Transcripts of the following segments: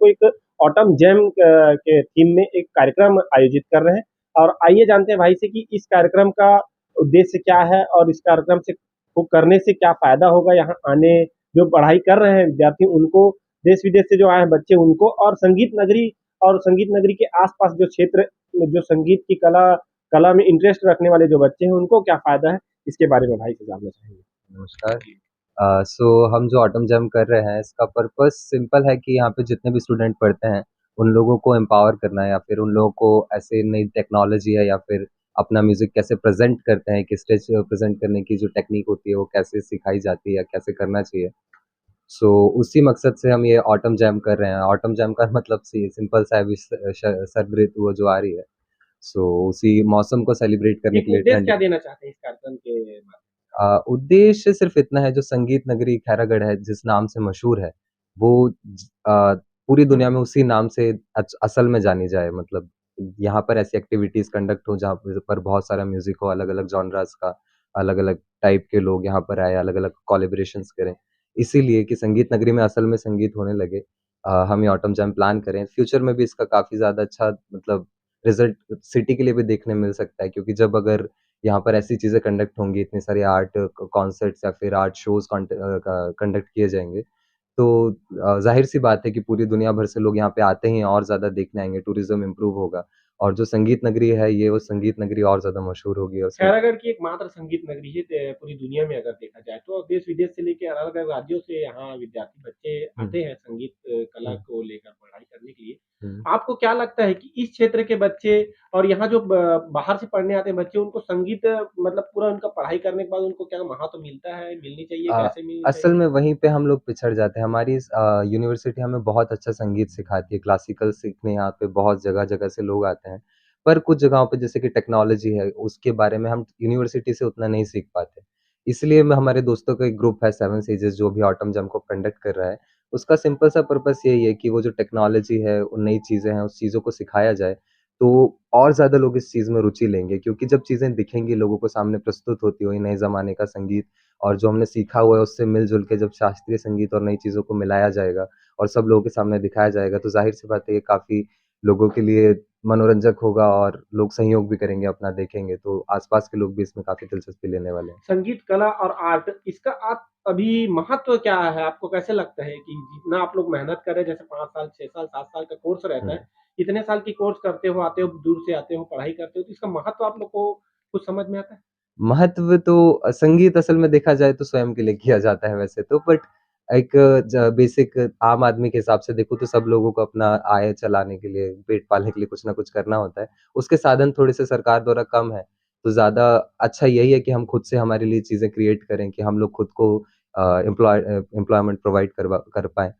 को एक autumn jam के थीम में एक कार्यक्रम आयोजित कर रहे हैं। और आइए जानते हैं भाई से कि इस कार्यक्रम का उद्देश्य क्या है और इस कार्यक्रम से को करने से क्या फ़ायदा होगा यहाँ आने जो पढ़ाई कर रहे हैं विद्यार्थी उनको, देश-विदेश से जो आए हैं बच्चे उनको, और संगीत नगरी के आस-पास जो क्षेत्र में जो संगीत की कला में इंटरेस्ट रखने वाले जो बच्चे हैं उनको क्या फ़ायदा है, इसके बारे में भाई से जानना चाहेंगे। नमस्कार। सो हम जो ऑटम जैम कर रहे हैं इसका पर्पस सिंपल है कि यहाँ पे जितने भी स्टूडेंट पढ़ते हैं उन लोगों को एम्पावर करना है या फिर उन लोगों को ऐसे नई टेक्नोलॉजी है या फिर अपना म्यूजिक कैसे प्रेजेंट करते हैं कि स्टेज प्रेजेंट करने की जो टेक्निक होती है वो कैसे सिखाई जाती है या कैसे करना चाहिए। सो उसी मकसद से हम ये ऑटम जैम कर रहे हैं। ऑटम जैम का मतलब सिंपल सा है, अभी सर्द ऋतु जो आ रही है, सो उसी मौसम को सेलिब्रेट करने एक के लिए उद्देश्य ठंड। क्या देना चाहते हैं इस कार्यक्रम के माध्यम उद्देश्य सिर्फ़ इतना है, जो संगीत नगरी खैरागढ़ है, जिस नाम से मशहूर है, वो पूरी दुनिया में उसी नाम से असल में जानी जाए। मतलब यहाँ पर ऐसी एक्टिविटीज़ कंडक्ट हो जहाँ पर बहुत सारा म्यूज़िक हो, अलग-अलग जॉनरास का, अलग-अलग टाइप के लोग यहाँ पर आएँ, अलग-अलग कोलैबोरेशंस करें। इसीलिए कि संगीत नगरी में असल में संगीत होने लगे, हम ये ऑटम जैम प्लान करें। फ्यूचर में भी इसका काफ़ी ज़्यादा अच्छा मतलब रिज़ल्ट सिटी के लिए भी देखने मिल सकता है, क्योंकि जब अगर यहाँ पर ऐसी चीज़ें कंडक्ट होंगी, इतनी सारी आर्ट कॉन्सर्ट्स या फिर आर्ट शोज़ कंडक्ट किए जाएँगे, तो ज़ाहिर-सी बात है कि पूरी दुनिया भर से लोग यहाँ पे आते ही हैं और ज़्यादा देखने आएँगे, टूरिज़्म इम्प्रूव होगा और जो संगीत नगरी है, ये वो संगीत नगरी और ज़्यादा मशहूर होगी और सं खैरागढ़ की एकमात्र संगीत नगरी है पूरी दुनिया में अगर देखा जाए तो, देश-विदेश से लेके अलग-अलग राज्यों से यहाँ विद्यार्थी बच्चे हुँ, आते हैं संगीत कला हुँ, को लेकर पढ़ाई करने के लिए। हुँ। आपको क्या लगता है कि इस क्षेत्र के बच्चे और यहाँ जो बाहर से पढ़ने आते हैं बच्चे उनको संगीत मतलब पूरा उनका पढ़ाई करने के बाद उनको क्या महत्व मिलता है, मिलनी चाहिए, अ, कैसे मिलनी असल चाहिए? में वहीं पे हम लोग पिछड़ जाते हैं। हमारी यूनिवर्सिटी हमें बहुत अच्छा संगीत सिखाती है, क्लासिकल सीखने यहाँ पे बहुत जगह-जगह से लोग आते हैं। पर कुछ जगहों पे जैसे कि टेक्नोलॉजी है, उसके बारे में हम यूनिवर्सिटी से उतना नहीं सीख पाते। इसलिए मैं हमारे दोस्तों का एक ग्रुप है, सेवन सीजर्स, जो भी ऑटम जैम को कंडक्ट कर रहा है। उसका सिंपल सा पर्पस यही है कि वो जो टेक्नोलॉजी है, वो नई चीज़ें हैं, उस चीज़ों को सिखाया जाए, तो और ज़्यादा लोग इस चीज़ में रुचि लेंगे, क्योंकि जब चीज़ें दिखेंगी लोगों को सामने प्रस्तुत होती हुई नए ज़माने का संगीत, और जो हमने सीखा हुआ है उससे मिल-जुल के जब शास्त्रीय संगीत और नई चीज़ों को मिलाया जाएगा और सब लोगों के सामने दिखाया जाएगा, तो ज़ाहिर-सी बात है ये काफ़ी लोगों के लिए मनोरंजक होगा और लोग सहयोग भी करेंगे, अपना देखेंगे, तो आस-पास के लोग भी इसमें काफ़ी दिलचस्पी लेने वाले हैं। संगीत कला और आर्ट इसका आप अभी महत्व क्या है? आपको कैसे लगता है कि जितना आप लोग मेहनत कर रहे हैं जैसे 5 साल, 6 साल, 7 साल का कोर्स रहता हुँ। है, इतने साल की कोर्स करते हो, आते हो, दूर से आते हो, पढ़ाई करते हो, तो इसका महत्व आप लोग को कुछ समझ में आता है? महत्व तो संगीत असल में देखा जाए तो स्वयं के लिए किया जाता है वैसे तो, बट एक ज बेसिक आम आदमी के हिसाब से देखूँ तो सब लोगों को अपना आय चलाने के लिए, पेट पालने के लिए कुछ ना कुछ करना होता है। उसके साधन थोड़े-से सरकार द्वारा कम है, तो ज़्यादा अच्छा यही है कि हम खुद से हमारे लिए चीज़ें क्रिएट करें कि हम लोग खुद को एम्प्लॉयमेंट प्रोवाइड कर पाएँ।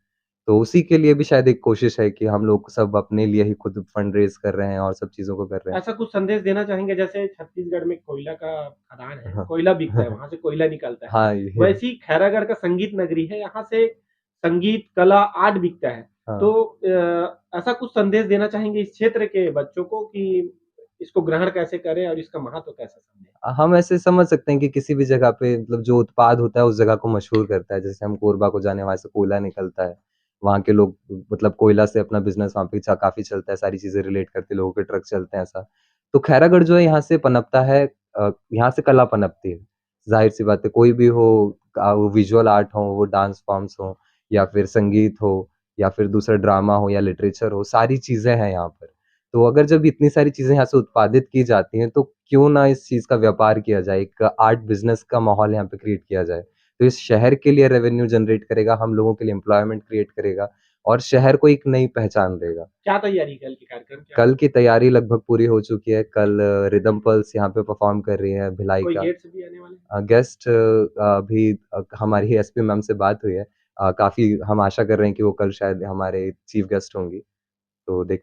तो उसी के लिए भी शायद एक कोशिश है कि हम लोग सब अपने लिए ही खुद फंड रेज़ कर रहे हैं और सब चीज़ों को कर रहे हैं। ऐसा कुछ संदेश देना चाहेंगे जैसे छत्तीसगढ़ में कोयला का खदान है, हाँ। कोयला बिकता है, वहाँ से कोयला निकलता है। हाँ, ये वैसे ही खैरागढ़ का संगीत नगरी है, यहाँ से संगीत, कला, आर्ट बिकता है। तो हाँ। ऐसा कुछ संदेश देना चाहेंगे इस क्षेत्र के बच्चों को कि इसको ग्रहण कैसे करें और इसका महत्व कैसे समझें? हम ऐसे समझ सकते हैं कि किसी भी जगह पे मतलब जो उत्पाद होता है उस जगह को मशहूर करता है। जैसे हम कोरबा को जाने, वहाँ से कोयला निकलता है। वहाँ के लोग मतलब कोयला से अपना बिज़नेस वहाँ पे काफ़ी चलता है, सारी चीज़ें रिलेट करते हैं, लोगों के ट्रक चलते हैं ऐसा। तो खैरागढ़ जो है यहाँ से पनपता है, यहाँ से कला पनपती है। ज़ाहिर-सी बात है, कोई भी हो, वो विजुअल आर्ट हो, वो डांस फॉर्म्स हो या फिर संगीत हो या फिर दूसरा ड्रामा हो या लिटरेचर हो, सारी चीज़ें हैं यहाँ पर। तो अगर जब इतनी सारी चीज़ें यहाँ से उत्पादित की जाती हैं, तो क्यों ना इस चीज़ का व्यापार किया जाए, एक आर्ट बिज़नेस का माहौल यहाँ पे क्रिएट किया जाए। तो इस शहर के लिए रेवेन्यू जनरेट करेगा, हम लोगों के लिए एम्प्लॉयमेंट क्रिएट करेगा और शहर को एक नई पहचान देगा। क्या तैयारी कल के कार्यक्रम की कल आपकी? की तैयारी लगभग पूरी हो चुकी है, कल रिदम पल्स यहाँ पे परफ़ॉर्म कर रही है भिलाई कोई का। गेस्ट भी आने वाले हैं? गेस्ट अभी हमारी एसपी मैम से बात हुई है। काफ़ी हम आशा कर रहे हैं कि वो कल शायद हमारे चीफ गेस्ट होंगी, तो देख